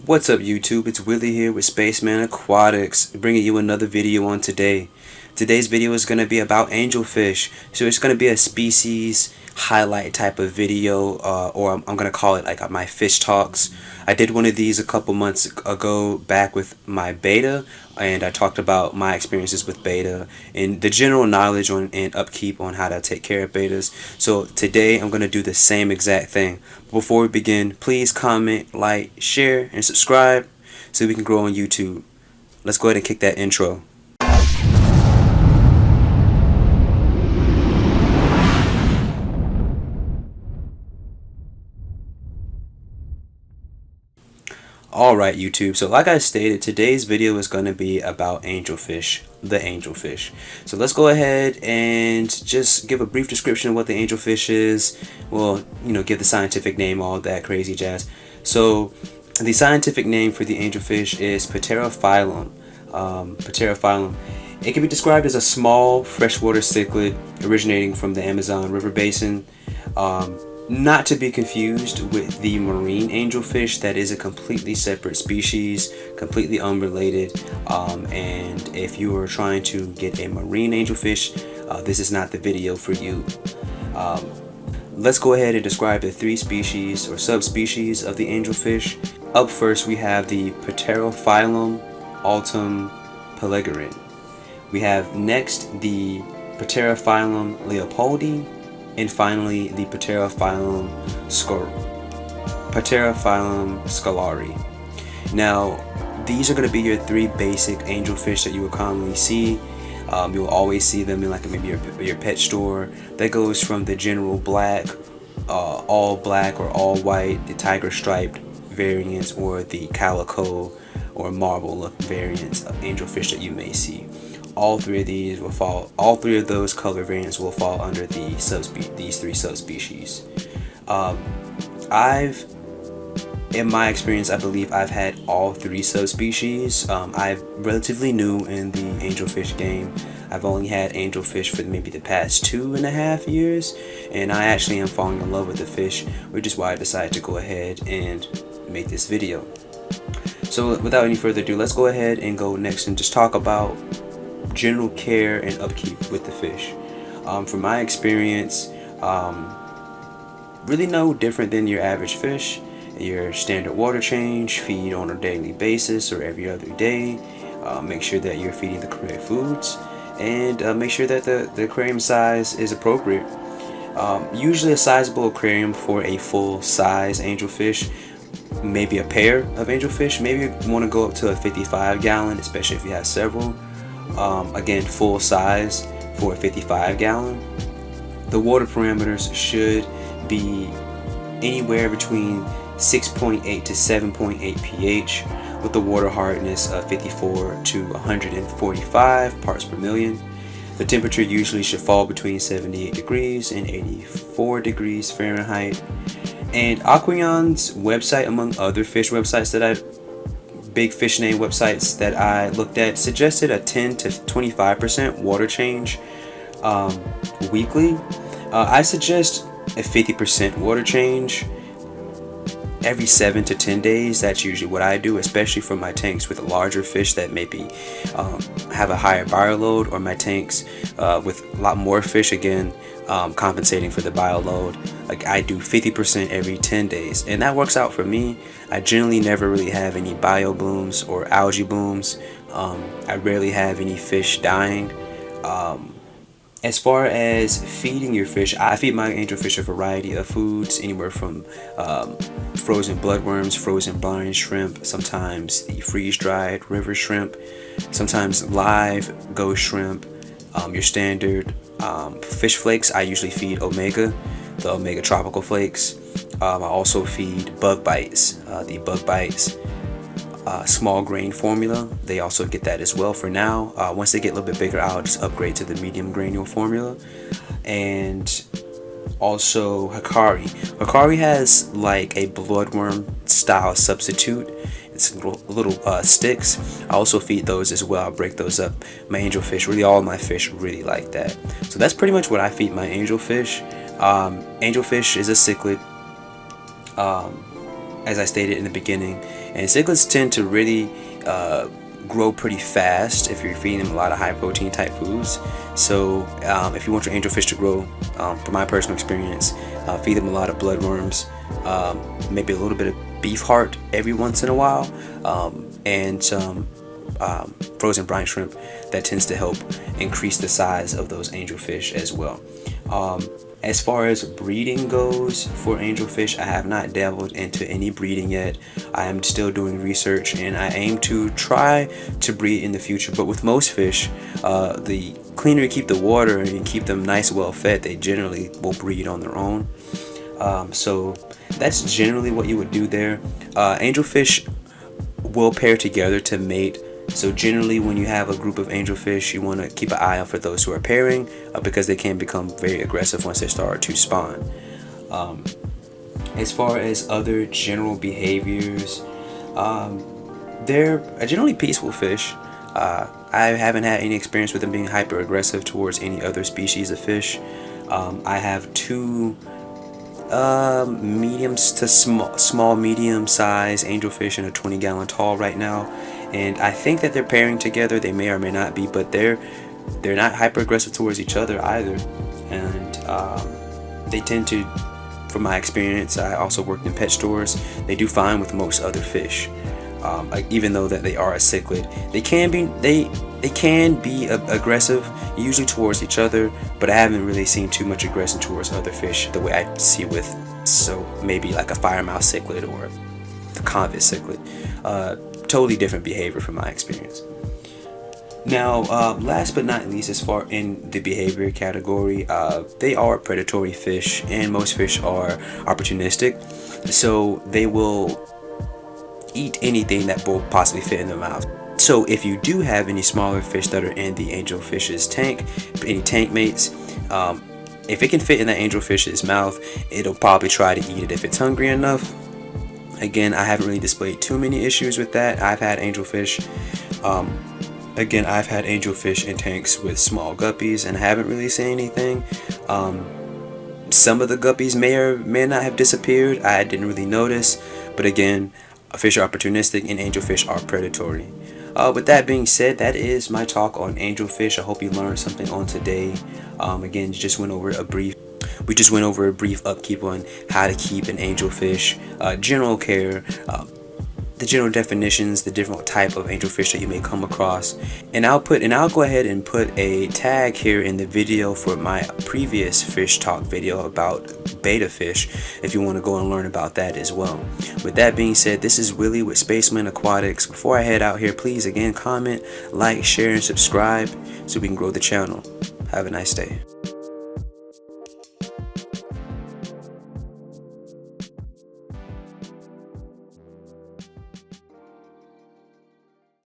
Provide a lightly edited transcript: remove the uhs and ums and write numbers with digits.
What's up YouTube? It's Willie here with Spaceman Aquatics, bringing you another video on today. Today's video is going to be about angelfish. So it's going to be a species highlight type of video, or I'm going to call it like my fish talks. I did one of these a couple months ago back with my beta, and I talked about my experiences with beta and the general knowledge on and upkeep on how to take care of betas. So today I'm going to do the same exact thing. Before we begin, please comment, like, share, and subscribe so we can grow on YouTube. Let's go ahead and kick that intro. Alright YouTube, so like I stated, today's video is going to be about angelfish, the angelfish. So let's go ahead and just give a brief description of what the angelfish is. Well, give the scientific name, all that crazy jazz. So the scientific name for the angelfish is Pterophyllum. Pterophyllum. It can be described as a small freshwater cichlid originating from the Amazon River basin. Not to be confused with the marine angelfish. That is a completely separate species, completely unrelated, and if you are trying to get a marine angelfish, this is not the video for you. Let's go ahead and describe the three species or subspecies of the angelfish. Up first we have the Pterophyllum altum pelagirin. We have next the Pterophyllum leopoldi, and finally the Pterophyllum scalari. Now these are going to be your three basic angelfish that you will commonly see. You will always see them in like maybe your pet store. That goes from the general black, all black or all white, the tiger striped variants, or the calico or marble look variants of angelfish that you may see. All three of those color variants will fall under these three subspecies. In my experience, I believe I've had all three subspecies. I'm relatively new in the angelfish game. I've only had angelfish for maybe the past 2.5 years, and I actually am falling in love with the fish, which is why I decided to go ahead and make this video. So without any further ado, let's go ahead and go next and just talk about general care and upkeep with the fish. From my experience, really no different than your average fish. Your standard water change, feed on a daily basis or every other day. Make sure that you're feeding the correct foods, and make sure that the aquarium size is appropriate. Usually a sizable aquarium for a full-size angelfish, maybe a pair of angelfish. Maybe you want to go up to a 55-gallon, especially if you have several. Again, full size for a 55-gallon. The water parameters should be anywhere between 6.8 to 7.8 pH, with the water hardness of 54 to 145 parts per million. The temperature usually should fall between 78 degrees and 84 degrees Fahrenheit. And Aquion's website, among other fish websites big fish name websites that I looked at, suggested a 10 to 25% water change weekly. I suggest a 50% water change every 7 to 10 days. That's usually what I do, especially for my tanks with larger fish that maybe have a higher bioload, or my tanks with a lot more fish, again compensating for the bioload. Like I do 50% every 10 days, and that works out for me. I generally never really have any bio blooms or algae blooms. I rarely have any fish dying. As far as feeding your fish, I feed my angelfish a variety of foods, anywhere from frozen bloodworms, frozen brine shrimp, sometimes the freeze-dried river shrimp, sometimes live ghost shrimp, your standard fish flakes. I usually feed omega, the omega tropical flakes. I also feed bug bites, the bug bites small grain formula. They also get that as well for now. Once they get a little bit bigger, I'll just upgrade to the medium granule formula. And also Hikari. Hikari has like a bloodworm style substitute. It's little sticks. I also feed those as well. I break those up. My angelfish, really all of my fish really like that. So that's pretty much what I feed my angelfish. Angelfish is a cichlid. as I stated in the beginning. And cichlids tend to really grow pretty fast if you're feeding them a lot of high protein type foods. So if you want your angelfish to grow, from my personal experience, feed them a lot of bloodworms, maybe a little bit of beef heart every once in a while, and some frozen brine shrimp. That tends to help increase the size of those angelfish as well. As far as breeding goes for angelfish, I have not dabbled into any breeding yet. I am still doing research, and I aim to try to breed in the future. But with most fish, the cleaner you keep the water and you keep them nice, well fed, they generally will breed on their own. So that's generally what you would do there. Angelfish will pair together to mate. So generally when you have a group of angelfish, you want to keep an eye out for those who are pairing, because they can become very aggressive once they start to spawn. As far as other general behaviors, they're generally peaceful fish. I haven't had any experience with them being hyper aggressive towards any other species of fish. I have two mediums to small medium size angelfish in a 20-gallon tall right now, and I think that they're pairing together. They may or may not be, but they're not hyper aggressive towards each other either, and they tend to, from my experience, I also worked in pet stores, they do fine with most other fish. Even though that they are a cichlid, they can be aggressive, usually towards each other, but I haven't really seen too much aggression towards other fish the way I see with, so maybe like a firemouth cichlid or the convid cichlid. Totally different behavior from my experience. Now, last but not least, as far in the behavior category, they are predatory fish, and most fish are opportunistic, so they will eat anything that will possibly fit in their mouth. So if you do have any smaller fish that are in the angelfish's tank, any tank mates, if it can fit in that angelfish's mouth, it'll probably try to eat it if it's hungry enough. Again, I haven't really displayed too many issues with that. I've had angelfish in tanks with small guppies and haven't really seen anything. Some of the guppies may or may not have disappeared. I didn't really notice, but again, fish are opportunistic and angelfish are predatory. With that being said, that is my talk on angelfish. I hope you learned something on today. Again, we just went over a brief upkeep on how to keep an angelfish, general care, the general definitions, the different type of angelfish that you may come across, and I'll go ahead and put a tag here in the video for my previous fish talk video about betta fish if you want to go and learn about that as well. With that being said, this is Willie with Spaceman Aquatics. Before I head out here, please again comment, like, share, and subscribe so we can grow the channel. Have a nice day.